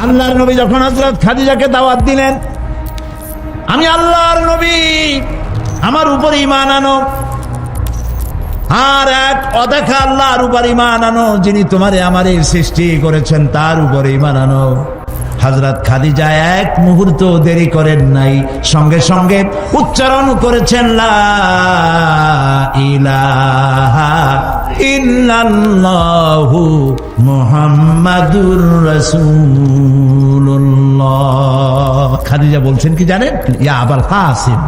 আল্লাহর নবী যখন হযরত খাদিজাকে দাওয়াত দিলেন, আমি আল্লাহর নবী, আমার উপর ঈমান আনো, আর এক অদেখা আল্লাহর উপর ঈমান আনো, যিনি তোমারে আমারে সৃষ্টি করেছেন তার উপর ঈমান আনো। হযরত খাদিজা এক মুহূর্ত দেরি করেন নাই, সঙ্গে সঙ্গে উচ্চারণ করেছেন লা ইলাহা ইল্লাল্লাহু মুহাম্মাদুর রাসূলুল্লাহ। খাদিজা বলছেন কি জানেন? ইয়া আবাল কাসিম।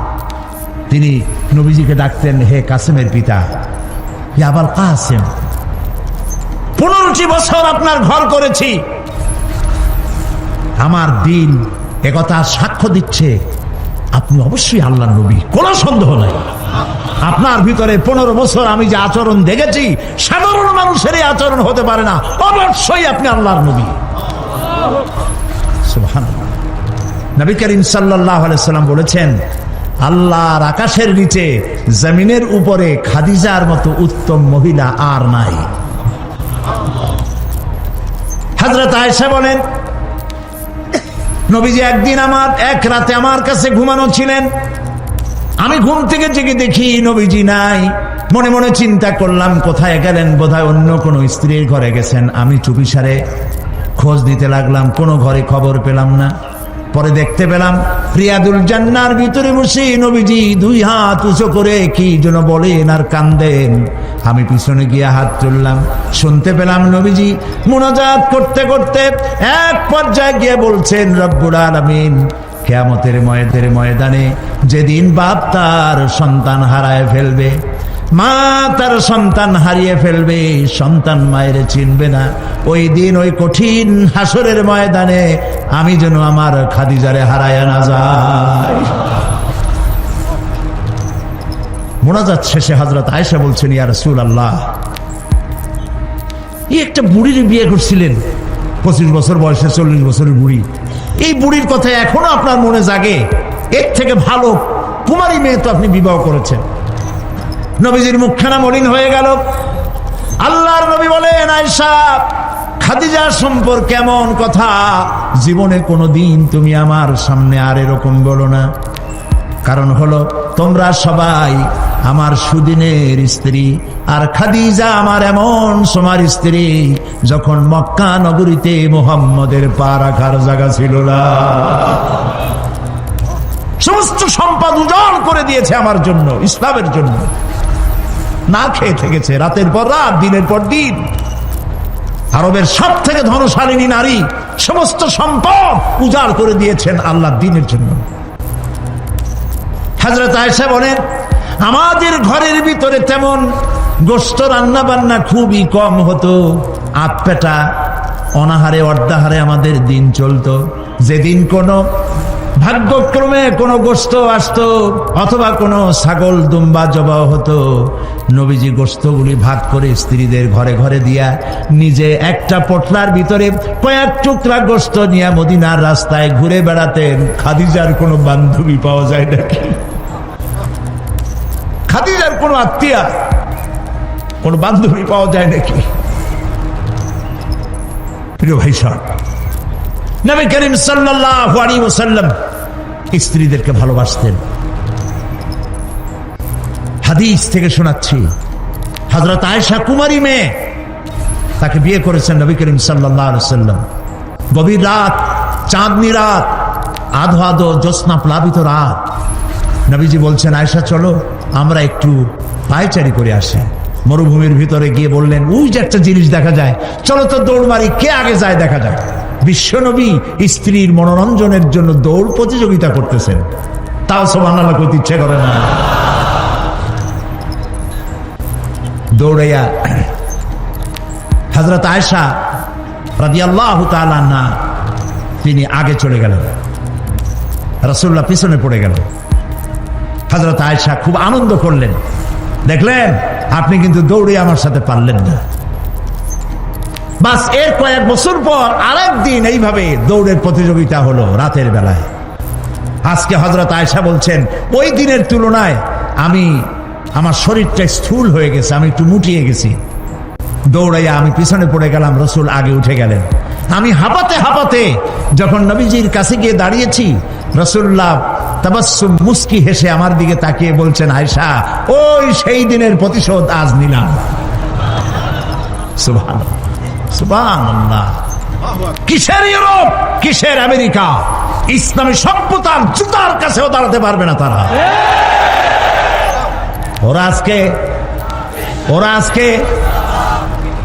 তিনি নবীজিকে ডাকতেন হে কাসিমের পিতা, ইয়া আবাল কাসিম, 15টি বছর আপনার ঘর করেছি, আমার দিন একথা সাক্ষ্য দিচ্ছে আপনি অবশ্যই আল্লাহর নবী, কোনো সন্দেহ নাই। আপনার ভিতরে 15 বছর আমি যে আচরণ দেখেছি, সাধারণ মানুষের এই আচরণ হতে পারে না, অবশ্যই আপনি আল্লাহর নবী। সুবহানাল্লাহ। নবী করিম সাল্লাল্লাহু আলাইহি সাল্লাম বলেছেন, আল্লাহর আকাশের নিচে জমিনের উপরে খাদিজার মতো উত্তম মহিলা আর নাই। হযরত আয়েশা বলেন, নবীজি একদিন এক রাতে আমার কাছে ঘুমানো ছিলেন, আমি ঘুম থেকে জেগে দেখি নবীজি নাই। মনে মনে চিন্তা করলাম কোথায় গেলেন, বোধহয় অন্য কোনো স্ত্রীর ঘরে গেছেন। আমি চুপিসারে খোঁজ নিতে লাগলাম, কোনো ঘরে খবর পেলাম না। পরে দেখতে পেলাম রিয়াদুল জান্নার ভিতরে বসে নবীজি 2 হাত উঁচু করে কি যেন বলেন আর কান্দেন। আমি পিছনে গিয়ে হাত তুললাম, শুনতে পেলাম নবীজি মুনাজাত করতে করতে এক পর্যায়ে গিয়ে বলছেন, রব্বুল আলামিন কিয়ামতের ময়দানে যেদিন বাপ তার সন্তান হারায় ফেলবে, মা তার সন্তান হারিয়ে ফেলবে, সন্তান মায়ের চিনবে না, ওই দিন ওই কঠিন হাসরের ময়দানে আমি যেন আমার খাদিজারে হারায় না যাই। মুনাজাত শেষে হযরত আয়েশা বলছেন, ইয়া রাসূলুল্লাহ, এই একটা বুড়ির বিয়ে করছিলেন, 25 বছর বয়সে 40 বছরের বুড়ি, এই বুড়ির কথা এখনো আপনার মনে জাগে? এর থেকে ভালো কুমারী মেয়ে তো আপনি বিবাহ করেছেন। নবীজির মুখখানা মলিন হয়ে গেল। আল্লাহর নবী বলেন, আয়েশা, খাদিজা সম্পর্কে এমন কথা জীবনে কোনোদিন তুমি আমার সামনে আর এরকম বলো না। কারণ হলো তোমরা সবাই আমার সুদিনের স্ত্রী, আর খাদিজা আমার এমন সময়ের স্ত্রী যখন মক্কা নগরীতে মুহাম্মদের পা রাখার জায়গা ছিল না। সমস্ত সম্পদ উজাড় করে দিয়েছে আমার জন্য, ইসলামের জন্য। না খেয়ে থেকেছে রাতের পর রাত, দিনের পর দিন। আরবের সব থেকে ধনশালিনী নারী, সমস্ত সম্পদ উজাড় করে দিয়েছেন আল্লাহর দ্বীনের জন্য। হযরত আয়েশা বলেন, আমাদের ঘরের ভিতরে তেমন গোশত রান্না বান্না খুবই কম হতো, আধপেটা অনাহারে অর্ধাহারে আমাদের দিন চলতো। যেদিন কোনো ভাগ্যক্রমে কোনো গোশত আসতো অথবা কোনো ছাগল দুম্বা জবাও হতো, নবীজি গোশতগুলি ভাগ করে স্ত্রীদের ঘরে ঘরে দিয়া নিজে একটা পটলার ভিতরে কয়েক টুকরা গোশত নিয়ে মদিনার রাস্তায় ঘুরে বেড়াতেন। খাদিজার কোনো বান্ধবী পাওয়া যায় নাকি? খাদিজার কোনো আত্মীয়া, কোন বান্ধবী পাওয়া যায় নাকি? প্রিয় ভাই সাহেব, নবী করিম সাল্লাল্লাহু আলাইহি ওয়াসাল্লাম স্ত্রীদেরকে ভালোবাসতেন। হাদিস থেকে শোনাচ্ছি, হযরত আয়েশা কুমারী মেয়ে, তাকে বিয়ে করেছেন নবী করিম সাল্লাল্লাহু আলাইহি ওয়াসাল্লাম। গভীর রাত, চাঁদনি রাত, আধো আধো জ্যোৎস্না প্লাবিত রাত, নবীজি বলছেন, আয়েশা চলো আমরা একটু পায়চারি করে আসি। মরুভূমির ভিতরে গিয়ে বললেন, ওই যে একটা জিনিস দেখা যায়, চলো তো দৌড় মারি, কে আগে যায় দেখা যায়। বিশ্বনবী স্ত্রীর মনোরঞ্জনের জন্য দৌড় প্রতিযোগিতা করতেছেন, তাও সুবহানাল্লাহ করতে ইচ্ছে করে না। দৌড়াইয়া হযরত আয়েশা রাদিয়াল্লাহু তাআলা আনহা তিনি আগে চলে গেলেন, রাসূলুল্লাহ পিছনে পড়ে গেলেন। হযরত আয়েশা খুব আনন্দ করলেন, দেখলেন আপনি কিন্তু দৌড়ে আমার সাথে পারলেন না। বাস এর কয়েক বছর পর আরেকদিন এইভাবে দৌড়ের প্রতিযোগিতা হলো রাতের বেলায়। আজকে হযরত আয়েশা বলছেন, ওই দিনের তুলনায় আমার শরীরটা স্থূল হয়ে গেছে, আমি একটু মুটিয়ে গেছি। দৌড়াইয়া আমি পিছনে পড়ে গেলাম, রাসূল আগে উঠে গেলেন। আমি হাঁপাতে হাঁপাতে যখন নবীজির কাছে গিয়ে দাঁড়িয়েছি, রাসূলুল্লাহ তাবাসসুম মুস্কি হেসে আমার দিকে তাকিয়ে বলছেন, আয়েশা, ওই সেই দিনের প্রতিশোধ আজ নিলাম। সুবহানাল্লাহ, সুবহানাল্লাহ। কিসের ইউরোপ, কিসের আমেরিকা, ইসলামী সভ্যতার জুতার কাছেও দাঁড়াতে পারবে না তারা। ওরা আজকে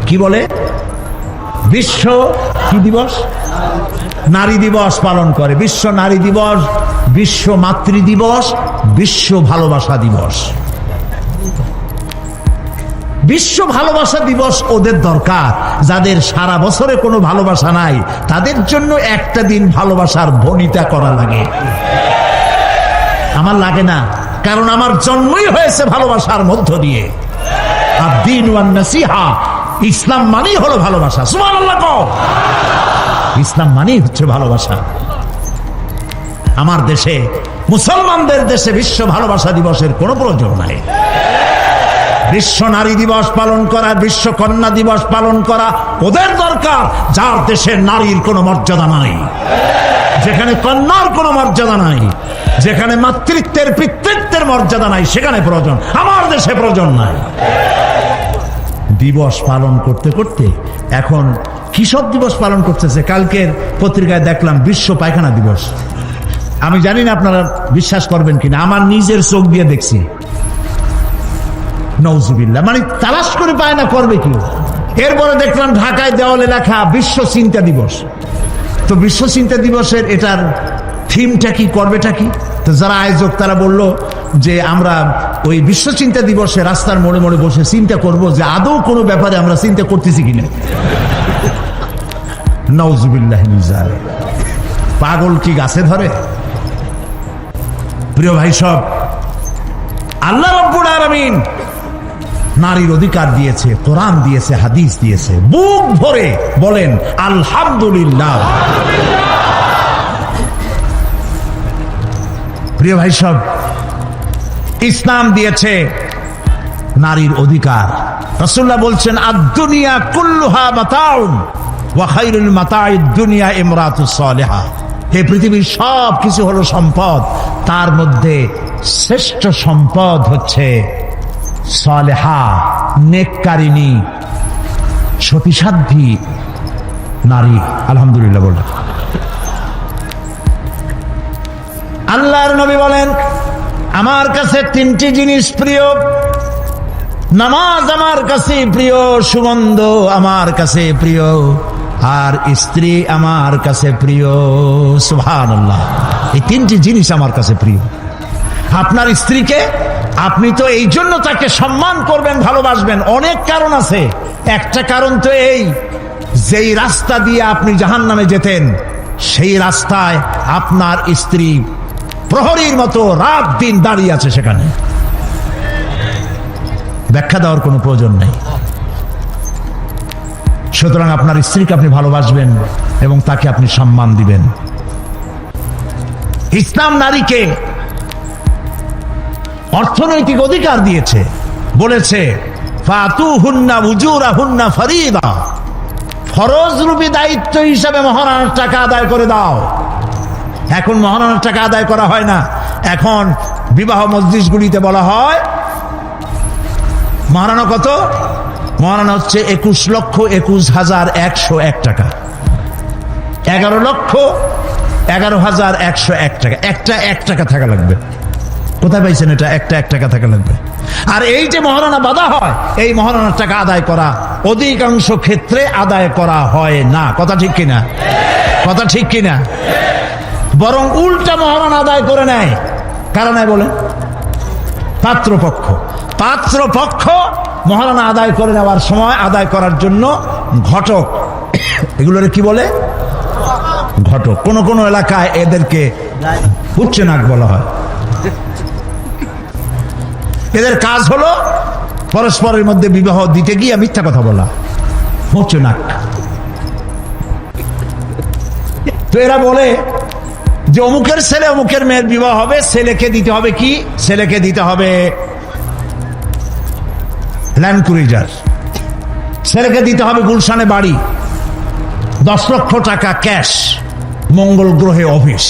কি বলে, বিশ্ব কি দিবস, নারী দিবস পালন করে। বিশ্ব নারী দিবস, বিশ্ব মাতৃ দিবস, বিশ্ব ভালোবাসা দিবস। বিশ্ব ভালোবাসা দিবস ওদের দরকার, যাদের সারা বছরে কোনো ভালোবাসা নাই, তাদের জন্য একটা দিন ভালোবাসার বনিতা করা লাগে। আমার লাগে না, কারণ আমার জন্মই হয়েছে ভালোবাসার মধ্য দিয়ে। আদ-দীন ওয়ান নাসিহা, ইসলাম মানেই হলো ভালোবাসা। সুবহানাল্লাহ কও। ইসলাম মানেই হচ্ছে ভালোবাসা। আমার দেশে, মুসলমানদের দেশে বিশ্ব ভালোবাসা দিবসের কোনো প্রয়োজন নাই। বিশ্ব নারী দিবস পালন করা, বিশ্ব কন্যা দিবস পালন করা ওদের দরকার, যার দেশে নারীর কোনো মর্যাদা নাই, যেখানে কন্যার কোনো মর্যাদা নাই, যেখানে মাতৃত্বের পিতৃত্বের মর্যাদা নাই, সেখানে প্রয়োজন। আমার দেশে প্রয়োজন নাই। দিবস পালন করতে করতে এখন কিসব দিবস পালন করতেছে। কালকের পত্রিকায় দেখলাম বিশ্ব পায়খানা দিবস। আমি জানি না আপনারা বিশ্বাস করবেন কিনা, আমার নিজের চোখ দিয়ে দেখছি। নওজুবিল্লাহ, মানে তালাশ করে পায় না, করবে কি। এরপরে দেখলাম ঢাকায় দেওয়ালে লেখা বিশ্ব চিন্তা দিবস। তো বিশ্ব চিন্তা দিবসের এটার থিমটা কি, করবেটা কি? তো যারা আয়োজক তারা বলল যে আমরা ওই বিশ্ব চিন্তা দিবসে রাস্তার মোড়ে মোড়ে বসে চিন্তা করব যে আদৌ কোনো ব্যাপারে আমরা চিন্তা করতেছি কিনা। নওজুবিল্লাহ, পাগল কি গাছে ধরে? প্রিয় ভাই সব, আল্লাহ রাব্বুল আলামিন নারীর অধিকার দিয়েছে, কোরআন দিয়েছে, হাদিস দিয়েছে। বুক ভরে বলেন আলহামদুলিল্লাহ। প্রিয় ভাই সব, ইসলাম দিয়েছে নারীর অধিকার। রাসূলুল্লাহ বলছেন, আদ-দুনিয়া কুল্লুহা মাতাউন ওয়া খায়রুল মাতাঈদ দুনিয়া ইমরাতুস সালিহা। এই পৃথিবীর সব কিছু হলো সম্পদ, তার মধ্যে শ্রেষ্ঠ সম্পদ হচ্ছে সালেহা, নেককারিনী, সতীসাধ্বী নারী। আলহামদুলিল্লাহ বলেন। আল্লাহর নবী বলেন, আমার কাছে তিনটি জিনিস প্রিয়। নামাজ আমার কাছে প্রিয়, সুগন্ধ আমার কাছে প্রিয়, আর স্ত্রী আমার কাছে প্রিয়। সুবহানাল্লাহ, এই তিনটি জিনিস আমার কাছে প্রিয়। আপনার স্ত্রীকে আপনি তো এই জন্য তাকে সম্মান করবেন, ভালোবাসবেন, অনেক কারণ আছে। একটা কারণ তো এই, যেই রাস্তা দিয়ে আপনি জাহান্নামে যেতেন, সেই রাস্তায় আপনার স্ত্রী প্রহরীর মতো রাত দিন দাঁড়িয়ে আছে, সেখানে ব্যাখ্যা দেওয়ার কোনো প্রয়োজন নেই। সুতরাং আপনার স্ত্রীকে আপনি ভালোবাসবেন এবং তাকে আপনি সম্মান দিবেন। ইসলাম নারীকে অর্থনৈতিক অধিকার দিয়েছে, বলেছে ফাতুহুন্না উজুরাহুন্না ফরিদা, ফরজ রূপী দায়িত্ব হিসাবে মহারণার টাকা আদায় করে দাও। এখন মহারণার টাকা আদায় করা হয় না, এখন বিবাহ মজলিসগুলিতে বলা হয় মহারণা কত? মহারণা হচ্ছে 21,21,101 টাকা, 11,11,101 টাকা। একটা 1 টাকা থাকা লাগবে। কোথায় পাইছেন এটা? একটা 1 টাকা থাকা লাগবে। আর এই যে মহারণা বাঁধা হয়, এই মহারণার টাকা আদায় করা অধিকাংশ ক্ষেত্রে আদায় করা হয় না। কথা ঠিক কিনা? কথা ঠিক কিনা? বরং উল্টা মহারণা আদায় করে নেয়। কারণ বলে পাত্রপক্ষ, পাত্রপক্ষ মহারণা আদায় করে নেওয়ার সময় আদায় করার জন্য ঘটক, এগুলোরে কি বলে? ঘটক। কোন কোন এলাকায় এদেরকে উচ্চে নাক বলা হয়। এদের কাজ হলো পরস্পরের মধ্যে বিবাহ দিতে গিয়ে মিথ্যা কথা বলা, উচ্চে নাক। তো এরা বলে যে অমুকের ছেলে অমুকের মেয়ের বিবাহ হবে, ছেলেকে দিতে হবে কি? ছেলেকে দিতে হবে ল্যান্ড ক্রুইজার, ছেলেকে দিতে হবে গুলশানে বাড়ি, 10 লক্ষ টাকা ক্যাশ, মঙ্গল গ্রহে অফিস।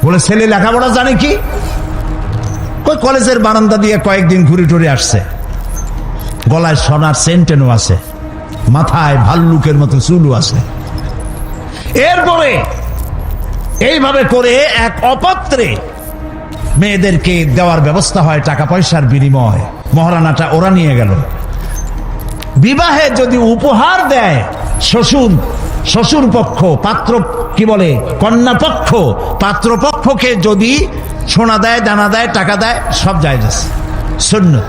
বলে ছেলে লেখাপড়া জানে কি? কলেজের বারান্দা দিয়ে কয়েকদিন ঘুরে টুরে আসছে, গলায় সোনার সেন্টেনও আছে, মাথায় ভাল্লুকের মতো চুলও আছে। এরপরে এইভাবে করে এক অপাত্রে মেয়েদেরকে দেওয়ার ব্যবস্থা হয় টাকা পয়সার বিনিময়। মহারানাটা ওরা নিয়ে গেল। বিবাহে যদি উপহার দেয় শ্বশুর পক্ষ, পাত্র কি বলে কন্যা পক্ষ, পাত্র পক্ষকে যদি সোনা দেয়, দানা দেয়, টাকা দেয়, সব জায়েজ আছে, সুন্নাত।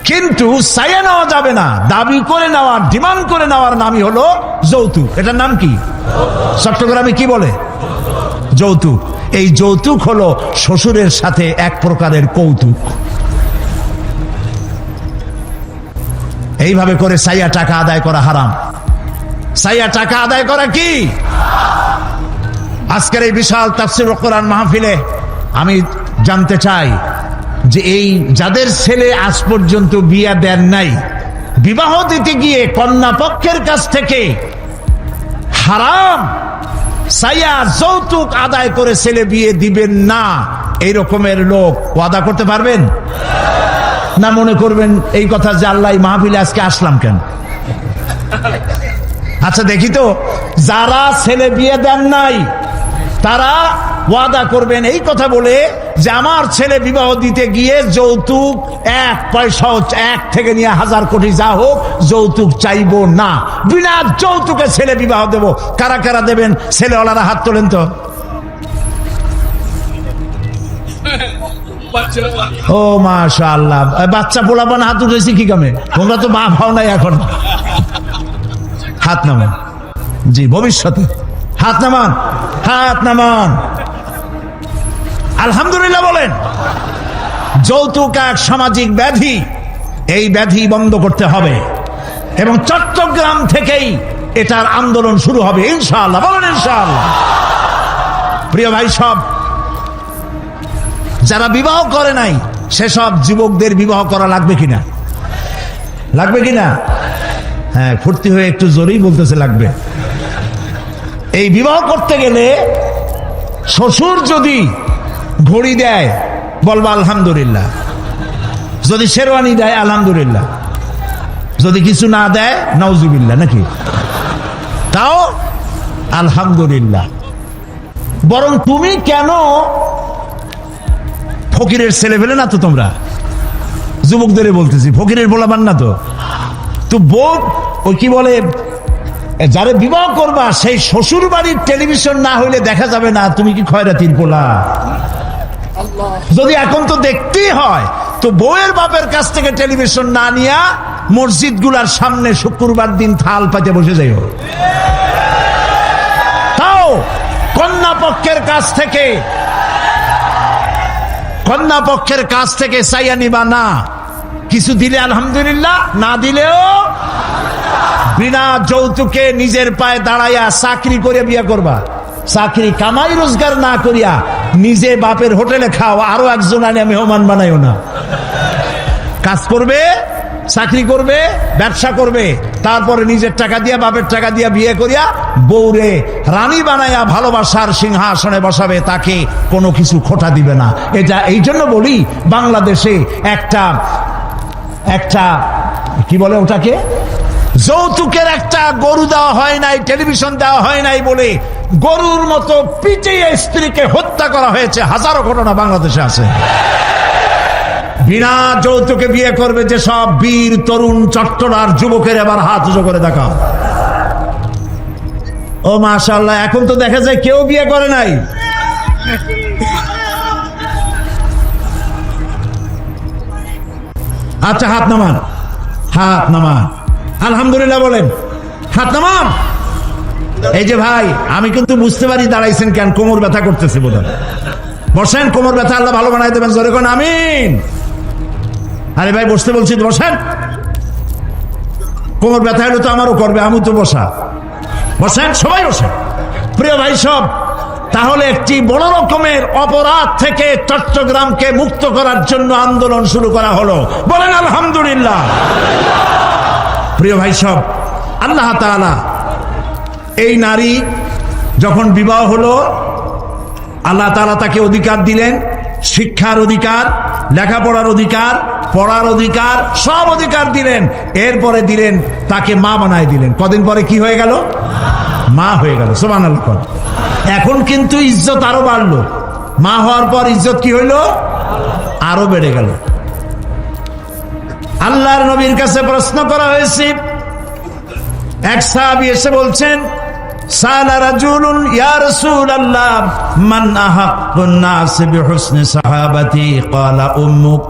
কিন্তু চাইয়া নেওয়া যাবে না। দাবি করে নেওয়া, ডিমান্ড করে নেওয়ার নামই হলো যৌতুক। এটার নাম কি? চট্টগ্রামে কি বলে? যৌতুক। এই যৌতুক হলো শ্বশুরের সাথে এক প্রকারের কৌতুক। এইভাবে করে চাইয়া টাকা আদায় করা হারাম। চাইয়া টাকা আদায় করা কি? আজকের এই বিশাল তাফসীরুল কোরআন মাহফিলে আমি জানতে চাই যে এই যাদের ছেলে আজ পর্যন্ত বিয়ে দেন নাই, বিবাহ দিতে গিয়ে কন্যা পক্ষের কাছ থেকে হারাম চাইয়া যৌতুক আদায় করে ছেলে বিয়ে দিবেন না, এই রকমের লোক ওয়াদা করতে পারবেন না? মনে করবেন এই কথা যে আল্লাহ মাহফিলে আজকে আসলাম কেন? আচ্ছা দেখি তো, যারা ছেলে বিয়ে দেন নাই তারা ওয়াদা করবেন এই কথা বলে যে আমার ছেলে বিবাহ দিতে গিয়ে যৌতুক 1 পয়সাও, 1 থেকে নিয়ে 1000 কোটি যা হোক, যৌতুক চাইবো না, বিনা যৌতুকে ছেলে বিবাহ দেব। কারা কারা দেবেন? ছেলেওয়ালারা হাত তোলেন তো। ও মাশাআল্লাহ, বাচ্চা পোলাপান হাত উঠেছি কি কামে? তোমরা তো মা ভাও নাই এখন। হাত নামান। জি, ভবিষ্যতে হাত নামান, হাত নামান। আলহামদুলিল্লাহ বলেন। যৌতুক এক সামাজিক ব্যাধি, এই ব্যাধি বন্ধ করতে হবে এবং চট্টগ্রাম থেকেই এটার আন্দোলন শুরু হবে ইনশাআল্লাহ। বলেন ইনশাআল্লাহ। প্রিয় ভাই সব, যারা বিবাহ করে নাই সেসব যুবকদের বিবাহ করা লাগবে কিনা? লাগবে কিনা? হ্যাঁ, ফুর্তি হয়ে একটু জোরেই বলতেছে লাগবে। এই বিবাহ করতে গেলে শ্বশুর যদি ঘড়ি দেয় বলবা আলহামদুলিল্লাহ, যদি শেরওয়ানি দেয় আলহামদুলিল্লাহ, যদি কিছু না দেয় নাউজুবিল্লাহ, নাকি? তাও আলহামদুলিল্লাহ। বরং তুমি কেন ফকিরের ছেলে ফেলে না তো? তোমরা যুবকদের বলতেছি, ফকিরের বলাবার না তো। তো বউ ওই কি বলে, যারা বিবাহ করবা সেই শ্বশুর বাড়ির টেলিভিশন না হইলে দেখা যাবে না তুমি কি খয়রাতির পোলা। যদি এখন তো দেখতেই হয়, তো বউয়ের বাপের কাছ থেকে টেলিভিশন না নিয়া মসজিদ গুলার সামনে শুক্রবার দিন থাল পাতে বসে যাইও। তাও কন্যা পক্ষের কাছ থেকে চাইয়া নিবা না। কিছু দিলে আলহামদুলিল্লাহ, না দিলেও বিনা যৌতুকে নিজের পায়ে দাঁড়াইয়া চাকরি করে বিয়ে করবা। চাকরি কামাই রোজগার না করিয়া নিজে বাপের হোটেলে খাও, আরো একজন আনে মেহমান বানাইও না। কাজ করবে, চাকরি করবে, ব্যবসা করবে, তারপরে নিজের টাকা দিয়া, বাপের টাকা দিয়া বিয়ে করিয়া বউরে রানী বানাইয়া ভালোবাসার সিংহাসনে বসাবে, তাকে কোনো কিছু খোটা দিবে না। এটা এই জন্য বলি, বাংলাদেশে একটা কি বলে ওটাকে, যৌতুকের একটা গরু দেওয়া হয় নাই, টেলিভিশন দেওয়া হয় নাই বলে গরুর মতো পিটিয়ে স্ত্রীকে হত্যা করা হয়েছে। হাজারো ঘটনা বাংলাদেশে আছে। বিনা যৌতুকে বিয়ে করবে যে সব বীর তরুণ চট্টলার যুবকের এবার হাত উঁচু করে দেখাও। ও মাশাআল্লাহ, এখন তো দেখা যায় কেউ বিয়ে করে নাই। আচ্ছা, হাত নামান, হাত নামান। আলহামদুলিল্লাহ বলেন, হাত নামান। এই যে ভাই, আমি কিন্তু বুঝতে পারি দাঁড়াইছেন কেন, কোমর ব্যথা করতেছে বোধহয়। বসেন, কোমর ব্যথা আল্লাহ ভালো বানাই দেবেন, জোরে কোন আমিন। আরে ভাই বসতে বলছি, বসেন। কোমর ব্যথা হলে তো আমারও করবে, আমি তো বসা। বসেন, সবাই বসেন। প্রিয় ভাই সব, তাহলে একটি বড় রকমের অপরাধ থেকে চট্টগ্রামকে মুক্ত করার জন্য আন্দোলন শুরু করা হলো। বলেন আলহামদুলিল্লাহ। প্রিয় ভাই সব, আল্লাহ তাআলা এই নারী যখন বিবাহ হলো, আল্লাহ তাআলা তাকে অধিকার দিলেন, শিক্ষার অধিকার, লেখাপড়ার অধিকার, পড়ার অধিকার, সব অধিকার দিলেন। এরপরে দিলেন তাকে মা বানায় দিলেন। কদিন পরে কি হয়ে গেল? মা হয়ে গেল। সুবহানাল্লাহ। এখন কিন্তু ইজ্জত আরো বাড়লো। মা হওয়ার পর ইজ্জত কি হইল? আরো বেড়ে গেল। আল্লাহর নবীর কাছে প্রশ্ন করা হয়েছে। এক সাহাবী এসে বলছেন, সালা রাজুলুন ইয়া রাসূলুল্লাহ মান আহাক্কুন নাস বিহুসনি সাহাবাতি ক্বালা উম্মুক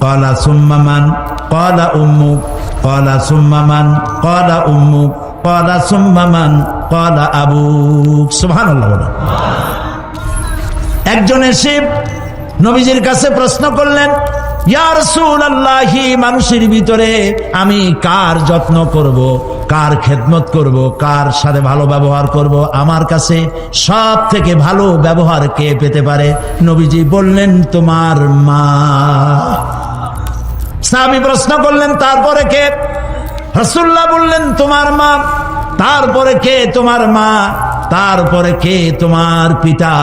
ক্বালা সুম্মা মান ক্বালা উম্মুক ক্বালা সুম্মা মান ক্বালা উম্মুক ক্বালা সুম্মা মান ক্বালা আবুক। সুবহানাল্লাহ। একজন এসে নবীজির কাছে প্রশ্ন করলেন, ইয়া রাসূলুল্লাহ, মানুষের ভিতরে আমি কার যত্ন করব, কার খেদমত করব, কার সাথে ভালো ব্যবহার করব, আমার কাছে সব থেকে ভালো ব্যবহার কে পেতে পারে? নবীজি বললেন, তোমার মা। সাহাবী প্রশ্ন করলেন, তারপরে কে? রাসূলুল্লাহ বললেন, তোমার মা। তারপরে কে? তোমার মা। তারপরে কে? তোমার পিতা।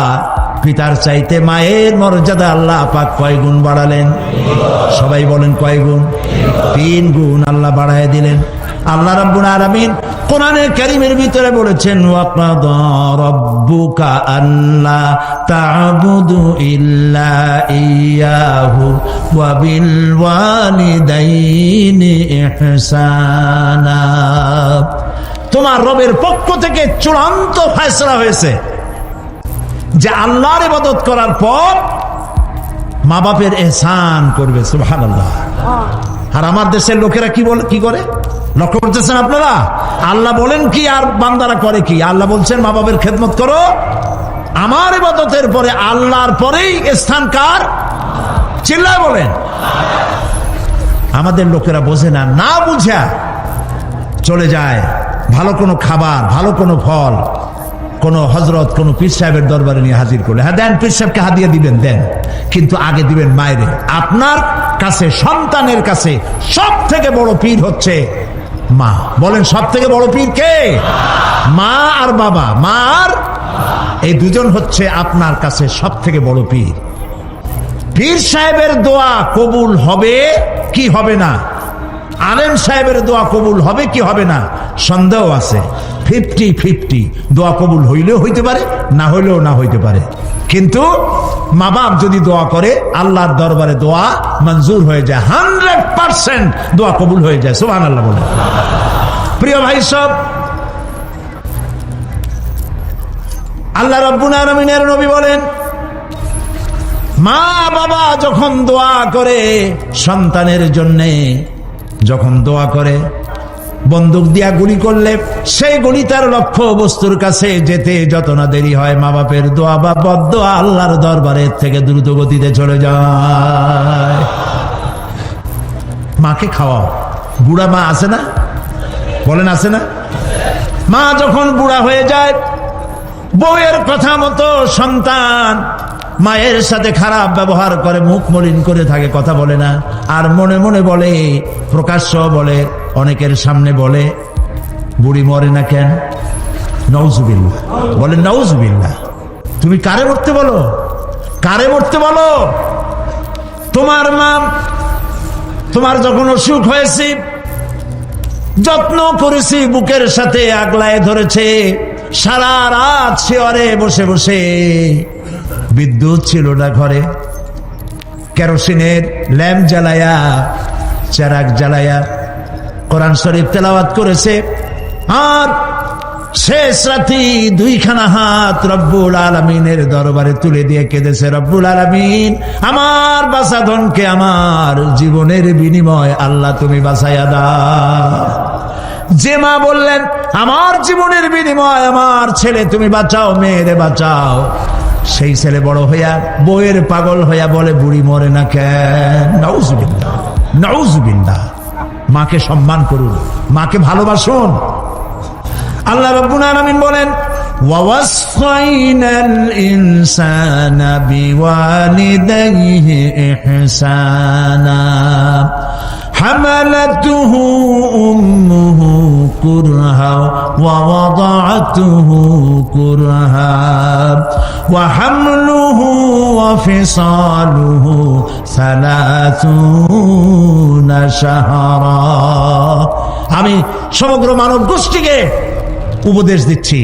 পিতার চাইতে মায়ের মর্যাদা আল্লাহ পাক কয় গুণ বাড়ালেন? সবাই বলেন কয় গুণ? 3 গুণ আল্লাহ বাড়ায় দিলেন। আল্লাহ রাব্বুল আলামিন কোরআনে কারীমের ভিতরে বলেছেন, ওয়াকাদা রাব্বুকা আল্লা তা'বুদু ইল্লা ইয়্যাহু ওয়া বিল ওয়ালিদাইনি ইহসানা। তোমার রবের পক্ষ থেকে চূড়ান্ত ফয়সালা হয়েছে যে আল্লাহর ইবাদত করার পর মা বাপের ইহসান করবে। সুবহানাল্লাহ। আর আমার দেশের লোকেরা কি বলে, কি করে? লক্ষ্য করতেছেন আপনারা? আল্লাহ বলেন কি আর বান্দারা করে কি? আল্লাহ বলছেন মা বাপের খেদমত করো। আমার ইবাদতের পরে আল্লাহর পরেই স্থান কার? চিল্লায় বলেন। আমাদের লোকেরা বোঝে না, না বুঝা চলে যায় ভালো কোনো খাবার, ভালো কোনো ফল কোন হযরত, কোন পীর সাহেবের দরবারে নিয়ে হাজির করলে, হ্যাঁ দেন, পীর সাহেবকে হাদিয়া দিবেন, দেন, কিন্তু আগে দিবেন মায়েরে। আপনার কাছে, সন্তানের কাছে সব থেকে বড় পীর হচ্ছে মা। বলেন সব থেকে বড় পীর কে? মা আর বাবা। মা আর এই দুজন হচ্ছে আপনার কাছে সব থেকে বড় পীর। পীর সাহেবের দোয়া কবুল হবে কি হবে না, আলেম সাহেবের দোয়া কবুল হবে কি হবে না, সন্দেহ আছে। 50-50, দোয়া কবুল হইলেও হইতে পারে, না হইলেও না হইতে পারে। কিন্তু মা বাপ যদি দোয়া করে, আল্লাহর দরবারে দোয়া মঞ্জুর হয়ে যায়। 100% দোয়া কবুল হয়ে যায়। সুবহানাল্লাহ বলে। প্রিয় ভাই সব, আল্লাহ রাব্বুল আলামিনের নবী বলেন, মা বাবা যখন দোয়া করে সন্তানের জন্যে, যখন দোয়া করে, বন্দুক দিয়া গুলি করলে সেই গুলি তার লক্ষ্য বস্তুর কাছে যেতে যত না দেরি হয়, মা বাপের দোয়া বা বদদোয়া আল্লাহর দরবারের থেকে দ্রুত গতিতে চলে যায়। মাকে খাওয়াও। বুড়া মা আছে না? বলেন আছে না? মা যখন বুড়া হয়ে যায়, বউয়ের কথা মতো সন্তান মায়ের সাথে খারাপ ব্যবহার করে, মুখ মলিন করে থাকে, কথা বলে না, আর মনে মনে বলে, প্রকাশ্য বলে, অনেকের সামনে বলে, বুড়ি মরে না কেন? নাউজুবিল্লাহ। বলে নাউজুবিল্লাহ। তুমি কারে মরতে বলো? কারে মরতে বলো? তোমার মা, তোমার যখন অসুখ হয়েছে, যত্ন করেছি, বুকের সাথে আগলায় ধরেছে, সারা রাত শিয়রে বসে বসে, বিদ্যুৎ ছিল না ঘরে, কেরোসিনের ল্যাম্প জ্বালায়া, চেরাগ জ্বালায়া কোরআন শরীফ তেলাওয়াত করেছে। আর শেষ রাতি 2খানা হাত রব্বুল আলামিনের দরবারে তুলে দিয়ে কেঁদেছে, রব্বুল আলামিন, আমার বাঁচাধনকে আমার জীবনের বিনিময় আল্লাহ তুমি বাঁচাইয়া দাও। যে মা বললেন, আমার জীবনের বিনিময় আমার ছেলে তুমি বাঁচাও, মেয়েরে বাঁচাও, সেই ছেলে বড় হইয়া বউয়ের পাগল হইয়া বলে, বুড়ি মরে না কেন? নাউজুবিল্লাহ, নাউজুবিল্লাহ। মাকে সম্মান করুন, মাকে ভালোবাসুন। আল্লাহ রাব্বুল আলামিন বলেন, ওয়াওয়াসাইনাল ইনসানা বিওয়ালিদাইহি ইহসানা حملته أمه كرها ووضعته كرها وحمله وفصاله 30 شهرا আমি সমগ্র মানব গোষ্ঠীকে উপদেশ দিচ্ছি,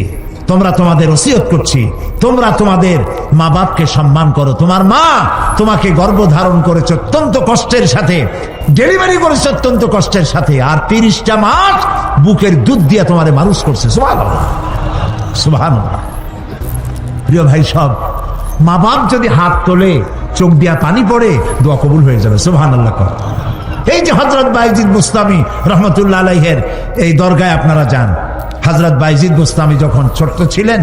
তোমরা তোমাদের ওসিয়ত করছি, তোমরা তোমাদের মা বাপকে সম্মান করো। তোমার মা তোমাকে গর্ভধারণ করেছে অত্যন্ত কষ্টের সাথে, ডেলিভারি করেছে অত্যন্ত কষ্টের সাথে, আর 30টা মাস বুকের দুধ দিয়ে তোমারে মানুষ করছে। সুবহানাল্লাহ, সুবহানাল্লাহ। প্রিয় ভাই সব, মা বাপ যদি হাত তোলে, চোখ দিয়া পানি পড়ে, দোয়া কবুল হয়ে যাবে। সুবহানাল্লাহ। এই যে হযরত বাইজিদ বুস্তামি রহমতুল্লাহ আলাইহির এই দরগায় আপনারা যান, হযরত বাইজিদ বুস্তামি যখন ছোট্ট ছিলেন,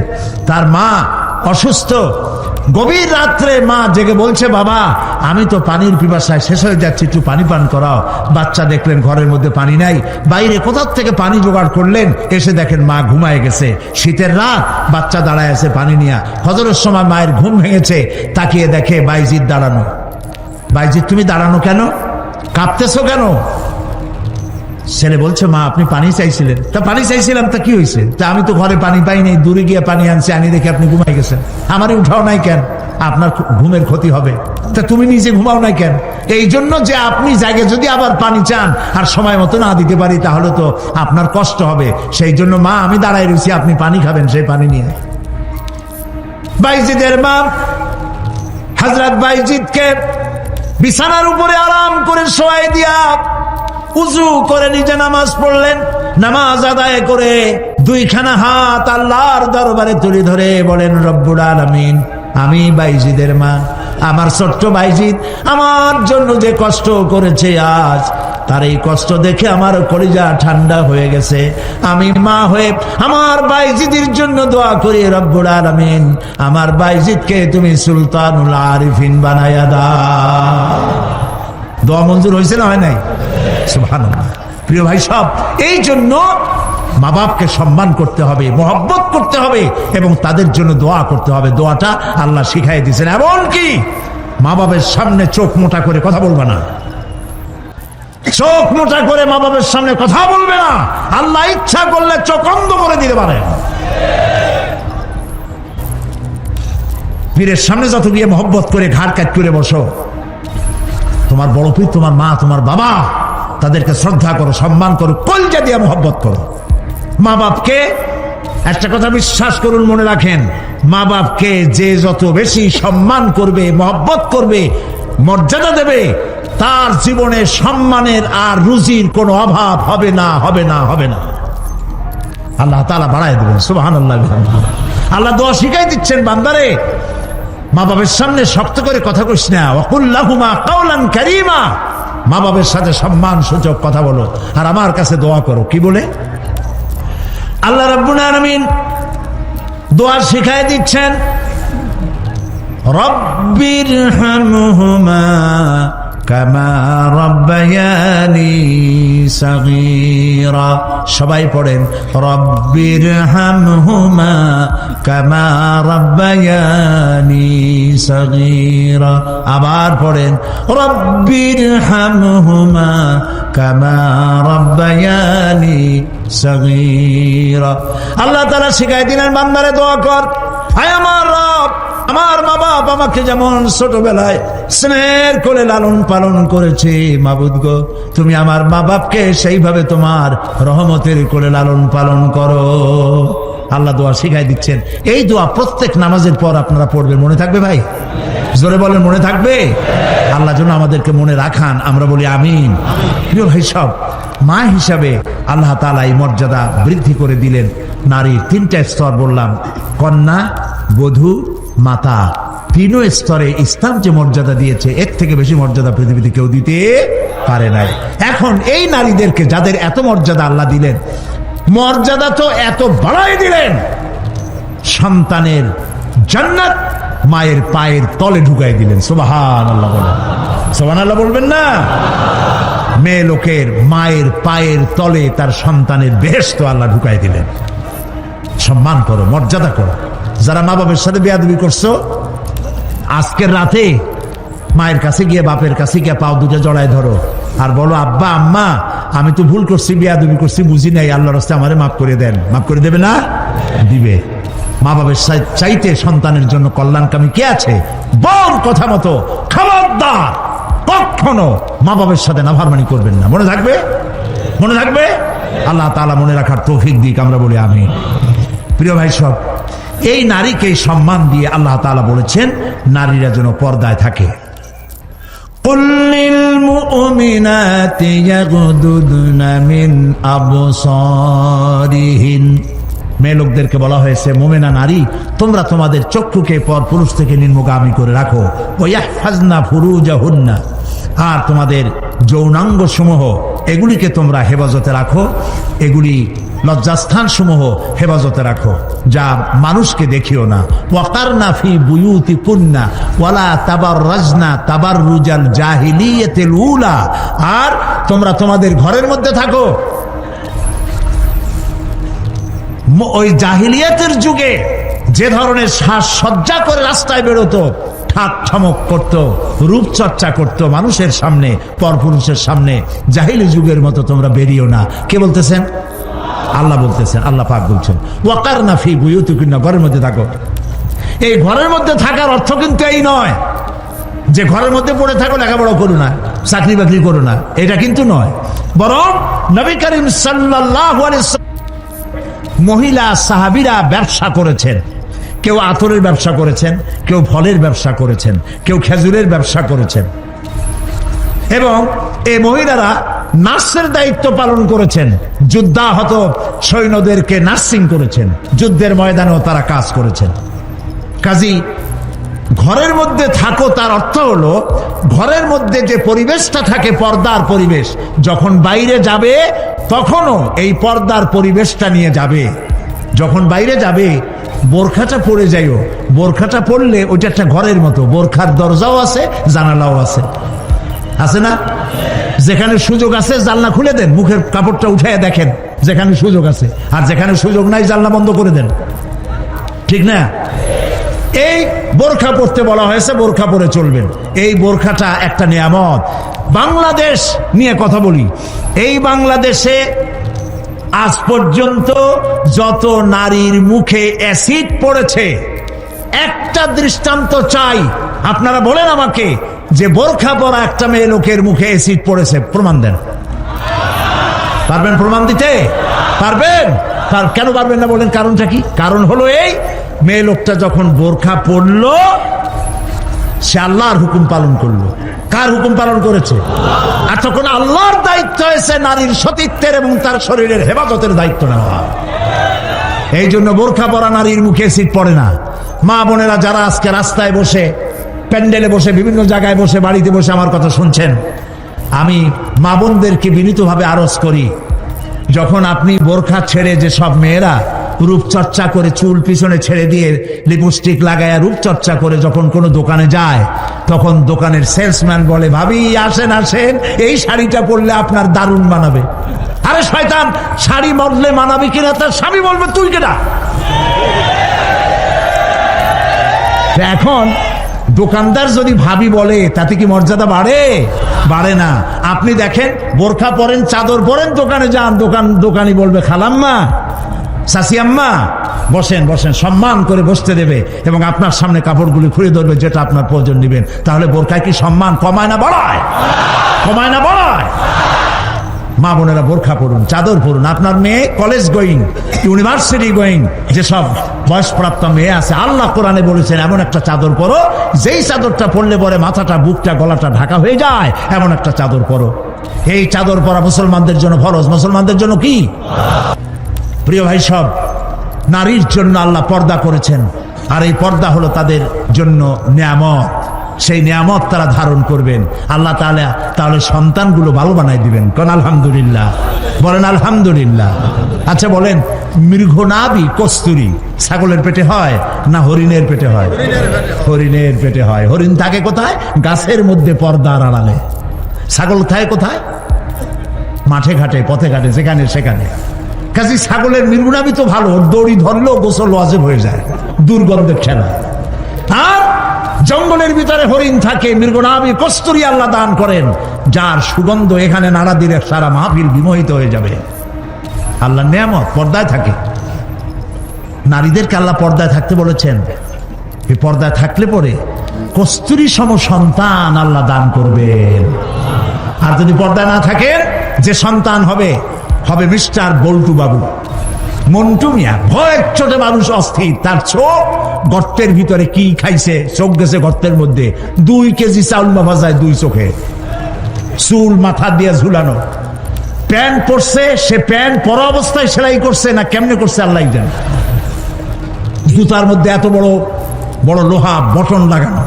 তার মা অসুস্থ, গভীর রাত্রে মা জেগে বলছে, বাবা আমি তো পানির পিপাসায় শেষ হয়ে যাচ্ছি, একটু পানি পান করাও। বাচ্চা দেখলেন ঘরের মধ্যে পানি নাই, বাইরে কোথা থেকে পানি জোগাড় করলেন, এসে দেখেন মা ঘুমায় গেছে। শীতের রাত, বাচ্চা দাঁড়ায় আছে পানি নিয়ে। ফজরের সময় মায়ের ঘুম ভেঙেছে, তাকিয়ে দেখে বাইজিদ দাঁড়ানো। বাইজিদ তুমি দাঁড়ানো কেন, কাঁপতেছো কেন? ছেলে বলছে, মা আপনি পানি চাইছিলেন। তা পানি চাইছিলাম, তা কি হয়েছে? তা আমি তো ঘরে পানি পাই নাই, দূরে গিয়ে পানি আনছি, আনি দেখে আপনি ঘুমাই গেছেন, আমারই উঠাও নাই কেন? আপনার ঘুমের ক্ষতি হবে। তা তুমি নিজে ঘুমাও নাই কেন? এই জন্য যে আপনি জায়গায় যদি আবার পানি চান আর সময় মতো না দিতে পারি, তাহলে তো আপনার কষ্ট হবে। সেই জন্য মা আমি দাঁড়াই রয়েছি, আপনি পানি খাবেন, সেই পানি নিয়ে। বাইজিদের মা হযরত বাইজিদকে বিছানার উপরে আরাম করে শোয়াই দিয়া উযু করে নিজে নামাজ পড়লেন। নামাজ আদায় করে দুইখানা হাত আল্লাহর দরবারে তুলে ধরে বলেন, রব্বুল আলামিন, আমি বাইজিদের মা, আমার ছোট্ট বাইজিদ আমার জন্য যে কষ্ট করেছে, আজ তার এই কষ্ট দেখে আমার কলিজা ঠান্ডা হয়ে গেছে। আমি মা হয়ে আমার বাইজিদের জন্য দোয়া করি, রব্বুল আলামিন আমার বাইজিদকে তুমি সুলতানুল আরিফিন বানায়া দাও। দোয়া মঞ্জুর হয়েছে না হয় নাই? সুবহানাল্লাহ। প্রিয় ভাই সব, এই জন্য মা বাপকে সম্মান করতে হবে, মহব্বত করতে হবে এবং তাদের জন্য দোয়া করতে হবে। দোয়াটা আল্লাহ শিখাই দিয়েছেন। এমনকি মা বাবার সামনে চোখ মোটা করে কথা বলবে না, চোখ মোটা করে মা বাবার সামনে কথা বলবে না। আল্লাহ ইচ্ছা করলে চোখ অন্ধ করে দিতে পারে। পীরের সামনে যত গিয়ে মহব্বত করে ঘাড় কাট করে বসো, তোমার বড় পীর, তোমার মা, তোমার বাবা, তাদেরকে শ্রদ্ধা করো, সম্মান করো, কলজা দিয়ে মহব্বত করো। মা বাপকে একটা কথা বিশ্বাস করুন, মনে রাখেন, মা বাপকে যে যত বেশি সম্মান করবে, মহব্বত করবে, মর্যাদা দেবে, তার জীবনে সম্মানের আর রুজির কোনো অভাব হবে না, হবে না, হবে না। আল্লাহ তাআলা বাড়ায় দেবেন। সুবহানাল্লাহ। আল্লাহ দোয়া শিখাই দিচ্ছেন, বান্দারে মা বাবার সামনে শক্ত করে কথা কইস না, ওয়াকুল লাহুমা কাওলান কারীমা, মা বাবার সাথে সম্মান সূচক কথা বলো আর আমার কাছে দোয়া করো। কি বলে? আল্লাহ রাব্বুল আলামিন দোয়া শিখাই দিচ্ছেন, রব্বিরহামহুমা কামা রাব্বায়ানি সাগীরা। সবাই পড়েন, রব্বিরহামহুমা কামা রাব্বায়ানি সাগীরা। আবার পড়েন, রব্বিরহামহুমা কামা রাব্বায়ানি সাগীরা। আল্লাহ তাআলা শিখাই দিলেন, বান্দারে দোয়া কর, হায় আমার রব, আমার মা বাপ আমাকে যেমন ছোটবেলায় স্নেহের কোলে লালন পালন করেছে, মাবুদ গো তুমি আমার মা বাপকে সেইভাবে তোমার রহমতের কোলে লালন পালন করো। আল্লাহ দোয়া শিখাই দিচ্ছেন। এই দোয়া প্রত্যেক নামাজের পর আপনারা পড়বেন। মনে থাকবে ভাই? জোরে বলেন, মনে থাকবে? আল্লাহ যেন আমাদেরকে মনে রাখান, আমরা বলি আমিন। প্রিয় ভাই সব, মা হিসাবে আল্লাহ তাআলা এই মর্যাদা বৃদ্ধি করে দিলেন। নারীর 3টা স্তর বললাম, কন্যা, বধূ, মাতা। 3 স্তরে ইসলাম যে মর্যাদা দিয়েছে, এর থেকে বেশি মর্যাদা পৃথিবীতে কেউ দিতে পারে নাই। এখন এই নারীদেরকে যাদের এত মর্যাদা আল্লাহ দিলেন, মর্যাদা তো এত বাড়াই দিলেন, সন্তানের জান্নাত মায়ের পায়ের তলে ঢুকাই দিলেন। সুবহানাল্লাহ বলেন, সুবহানাল্লাহ বলবেন না? মেয়ে লোকের মায়ের পায়ের তলে তার সন্তানের বেহেশত আল্লাহ ঢুকাই দিলেন। সম্মান করো, মর্যাদা করো। যারা মা বাবার সাথে বেয়াদবি করছো, আজকের রাতে মায়ের কাছে গিয়ে, বাপের কাছে গিয়ে পাও দুটো জড়ায় ধরো, আর বলো আব্বা আম্মা আমি তো ভুল করছি, বিয়াদবি করছি, বুঝি নাই, আল্লাহর রাস্তায় আমারে মাফ করে দেন। মাফ করে দেবে না? দিবে। মা বাবার চাইতে সন্তানের জন্য কল্যাণকামী কে আছে? বল কথা মতো খবরদার কখনো মা বাবার সাথে নাফরমানি করবেন না। মনে থাকবে? মনে থাকবে? আল্লাহ তাআলা মনে রাখার তৌফিক দিক, আমরা বলি আমিন। প্রিয় ভাই সব, এই নারীকে সম্মান দিয়ে আল্লাহ তাআলা বলেছেন নারীরা যেন পর্দায় থাকে। قل للمؤمنات يغضضن من أبصارهن, মেয়ে লোকদেরকে বলা হয়েছে মুমিনা নারী তোমরা তোমাদের চক্ষুকে পর পুরুষ থেকে নিম্নগামী করে রাখো। ওয়াহফাজনা ফুরুজাহুন্না, আর তোমাদের যৌনাঙ্গ সমূহ এগুলিকে তোমরা হেফাজতে রাখো, এগুলি লজ্জাস্থান সমূহ হেফাজতে রাখো, যা মানুষকে দেখিও না। ওয়াকারনা ফি বুয়ুতিকুন্না ওয়ালা তাবাররাজনা তাবাররুজাল জাহিলিয়াতিল উলা, আর তোমরা তোমাদের ঘরের মধ্যে থাকো ওই জাহিলিয়াতের যুগে যে ধরনের সাজসজ্জা করে রাস্তায় বেরোতো, ঠাক ঠমক করতো, রূপচর্চা করতো মানুষের সামনে, পরপুরুষের সামনে, জাহিলি যুগের মতো তোমরা বেরিও না। কে বলতেছেন? আল্লাহ বলতেছেন, আল্লাহ পাক বলছেন ওয়াকারনা ফি বুয়ুতিকুন্না, ঘরের মধ্যে থাকো। এই ঘরের মধ্যে থাকার অর্থ কিন্তু এই নয় যে ঘরের মধ্যে পড়ে থাকো, লেখাপড়া করো না, চাকরি বাকরি করো না, এটা কিন্তু নয়। বরং নবী করিম সাল্লাল্লাহু আলাইহি ওয়াসাল্লাম মহিলা সাহাবীরা ব্যবসা করেছেন। কেউ আতরের ব্যবসা করেছেন, কেউ ফলের ব্যবসা করেছেন, কেউ খেজুরের ব্যবসা করেছেন, এবং এই মহিলারা নার্সের দায়িত্ব পালন করেছেন। যুদ্ধাহত সৈন্যদেরকে নার্সিং করেছেন, যুদ্ধের ময়দানেও তারা কাজ করেছেন। কাজী ঘরের মধ্যে থাকো তার অর্থ হলো ঘরের মধ্যে যে পরিবেশটা থাকে পর্দার পরিবেশ, যখন বাইরে যাবে তখনও এই পর্দার পরিবেশটা নিয়ে যাবে। যখন বাইরে যাবে বোরখাটা পরে যাইও, বোরখাটা পরলে ওইটা একটা ঘরের মতো, বোরখার দরজাও আছে, জানালাও আছে, আছে না? যেখানে সুযোগ আছে জানলা খুলে দেন, মুখের কাপড়টা উঠাইয়া দেখেন যেখানে সুযোগ আছে, আর যেখানে সুযোগ নাই জানলা বন্ধ করে দেন, ঠিক না? এই বোরখা পরতে বলা হয়েছে, বোরখা পরে চলবেন। এই বোরখাটা একটা নিয়ামত। বাংলাদেশ নিয়ে কথা বলি, এই বাংলাদেশে আজ পর্যন্ত যত নারীর মুখে অ্যাসিড পড়েছে, একটা দৃষ্টান্ত চাই। আপনারা বলেন আমাকে যে বোরখা পরা একটা মেয়ে লোকের মুখে অ্যাসিড পড়েছে, প্রমাণ দেন। পারবেন প্রমাণ দিতে? পারবেন? কেন পারবেন না বলেন? কারণটা কি? কারণ হলো এই, মেয়ে লোকটা যখন বোরখা পরলো সে আল্লাহর হুকুম পালন করলো। কার হুকুম পালন করেছে? আর তখন আল্লাহর দায়িত্ব হয়েছে নারীর সতীত্বের এবং তার শরীরের হেফাজতের দায়িত্ব নেওয়া। এই জন্য বোরখা পরা নারীর মুখে অ্যাসিড পড়ে না। মা বোনেরা যারা আজকে রাস্তায় বসে, প্যান্ডেলে বসে, বিভিন্ন জায়গায় বসে, বাড়িতে বসে আমার কথা শুনছেন, আমি মা বোনদেরকে বিনীতভাবে আরজ করি, যখন আপনি বোরখা ছেড়ে, যে সব মেয়েরা রূপচর্চা করে চুল পিছনে ছেড়ে দিয়ে লিপস্টিক লাগায় রূপচর্চা করে যখন কোনো দোকানে যায়, তখন দোকানের সেলসম্যান বলে, ভাবি আসেন আসেন, এই শাড়িটা পরলে আপনার দারুণ মানাবে। আরে শয়তান, শাড়ি বদলে মানাবে কিনা তার স্বামী বলবে তুই কেনা। এখন দোকানদার যদি ভাবি বলে তাতে কি মর্যাদা বাড়ে? বাড়ে না। আপনি দেখেন বোরখা পরেন, চাদর পরেন, দোকানে যান, দোকানি বলবে খালাম্মা, চাচি আম্মা, বসেন বসেন, সম্মান করে বসতে দেবে এবং আপনার সামনে কাপড়গুলি খুলে ধরবে যেটা আপনার প্রয়োজন নেবেন। তাহলে বোরখায় কি সম্মান কমায় না বাড়ায়? কমায় না বাড়ায়? মা বোনেরা বোরখা পড়ুন, চাদর পড়ুন। আপনার মেয়ে কলেজ গোয়িং, ইউনিভার্সিটি গোয়িং যেসব বয়সপ্রাপ্ত মেয়ে আছে, আল্লাহ কোরআনে বলেছেন এমন একটা চাদর পরো যেই চাদরটা পরলে পরে মাথাটা, বুকটা, গলাটা ঢাকা হয়ে যায়, এমন একটা চাদর পরো। এই চাদর পরা মুসলমানদের জন্য ফরজ। মুসলমানদের জন্য কি? প্রিয় ভাই সব, নারীর জন্য আল্লাহ পর্দা করেছেন, আর এই পর্দা হলো তাদের জন্য নিয়ামত। সেই নিয়ামত তারা ধারণ করবেন, আল্লাহ তাআলা তাহলে সন্তানগুলো ভালো বানাই দিবেন। কোন আলহামদুলিল্লাহ? বলেন আলহামদুলিল্লাহ। আচ্ছা বলেন, মৃগনাভি কস্তুরী ছাগলের পেটে হয় না হরিণের পেটে হয়? হরিণের পেটে হয়। হরিণ থাকে কোথায়? গাছের মধ্যে, পর্দার আড়ালে। ছাগল থাকে কোথায়? মাঠে ঘাটে, পথে ঘাটে, যেখানে সেখানে। কাজী ছাগলের মৃগনাভি তো ভালো, দড়ি ধরলেও গোসল ওয়াজিব হয়ে যায়, দুর্গন্ধের খেলা। আর জঙ্গলের ভিতরে হরিণ থাকে, মৃগনাভি কস্তুরী আল্লাহ দান করেন, যার সুগন্ধ এখানে নাড়া দিলে সারা মাহফিল বিমোহিত হয়ে যাবে। আল্লাহর নিয়ামত পর্দায় থাকে। নারীদেরকে আল্লাহ পর্দায় থাকতে বলেছেন। এই পর্দায় থাকলে পরে কস্তুরী সম সন্তান আল্লাহ দান করবেন। আর যদি পর্দায় না থাকেন, যে সন্তান হবে হবে মিস্টার বল্টু বাবু, মন্টু মিয়া। ভয়ের চোটে মানুষ অস্থির, তার চোখ গর্তের ভিতরে কি খাইছে, চোখ গেছে গর্তের মধ্যে। 2 কেজি চাউল মাফা যায় 2 চোখে, চুল মাথা দিয়ে ঝুলানো। প্যান্ট পরছে, সে প্যান্ট পরা অবস্থায় সেলাই করছে না কেমনে করছে আল্লাহ জানে। জুতার মধ্যে এত বড় বড় লোহা বটন লাগানো,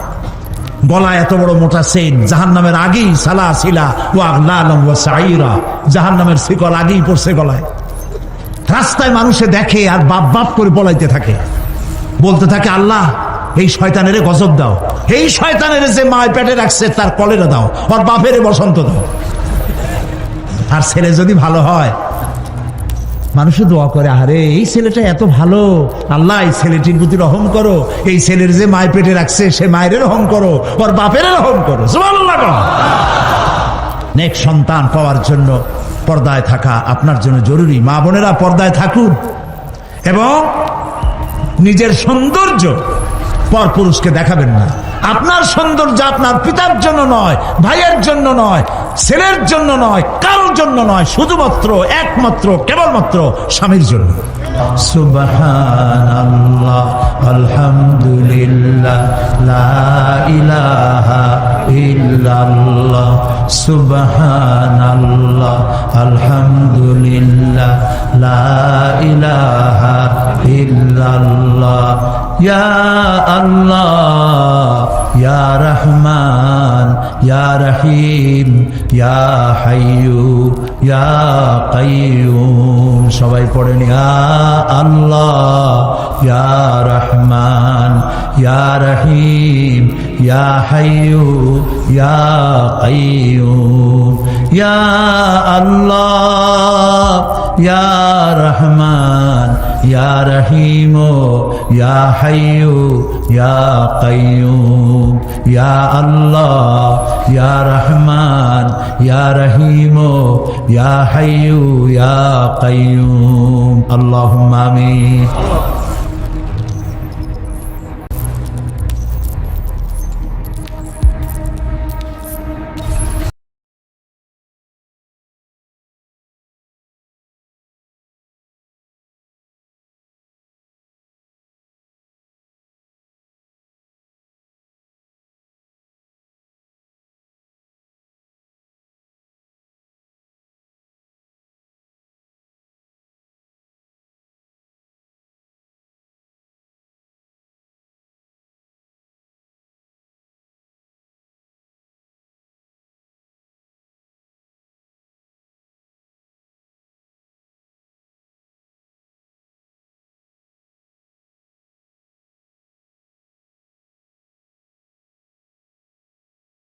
গলায় এত বড় মোটা চেইন। জাহান্নামের আগেই সালা সিলা ও আগলালম ওয়া সাইরা, জাহান্নামের শিকল আগেই পড়ছে গলায়। রাস্তায় মানুষে দেখে আর বাপ বাপ করে পলাইতে থাকে, বলতে থাকে আল্লাহ এই শয়তানের গজব দাও, এই শয়তানের যে মায় পেটে রাখছে তার কলেরা দাও, আর বাপের বসন্ত দাও। আর ছেলে যদি ভালো হয়, মানুষে দোয়া করে, আরে এই ছেলেটা এত ভালো, আল্লাহ এই ছেলেটির প্রতি রহম করো, এই ছেলের যে মায় পেটে রাখছে সে মায়ের রহম করো, ওর বাপের রহম করো। সুবহানাল্লাহ। নেক্সট সন্তান পাওয়ার জন্য পর্দায় থাকা আপনার জন্য জরুরি। মা বোনেরা পর্দায় থাকুন এবং নিজের সৌন্দর্য পরপুরুষকে দেখাবেন না। আপনার সৌন্দর্য আপনার পিতার জন্য নয়, ভাইয়ের জন্য নয়, ছেলের জন্য নয়, কারোর জন্য নয়, শুধুমাত্র একমাত্র কেবলমাত্র স্বামীর জন্য। সুবহানাল্লাহ, আলহামদুলিল্লাহ, লা ইলাহা ইল্লাল্লাহ, সুবহানাল্লাহ, আলহামদুলিল্লাহ, লা ইলাহা ইল্লাল্লাহ, ইয়া আল্লাহ, ইয়া রহমান, ইয়া রহিম, ইয়া হাইয়ু, ইয়া কাইয়ুম। সবাই পড়েন, ইয়া আল্লাহ, ইয়া রহমান, ইয়া রহিম, ইয়া হাইয়ু, ইয়া কাইয়ুম। ইয়া আল্লাহ, ইয়া রহমান, ইয়া রহিম, ইয়া হাইয়ু, ইয়া কাইয়ুম। ইয়া আল্লাহ, ইয়া রহমান, ইয়া রহিম, ইয়া হাইয়ু, ইয়া কাইয়ুম। আল্লাহুম্মা আমিন।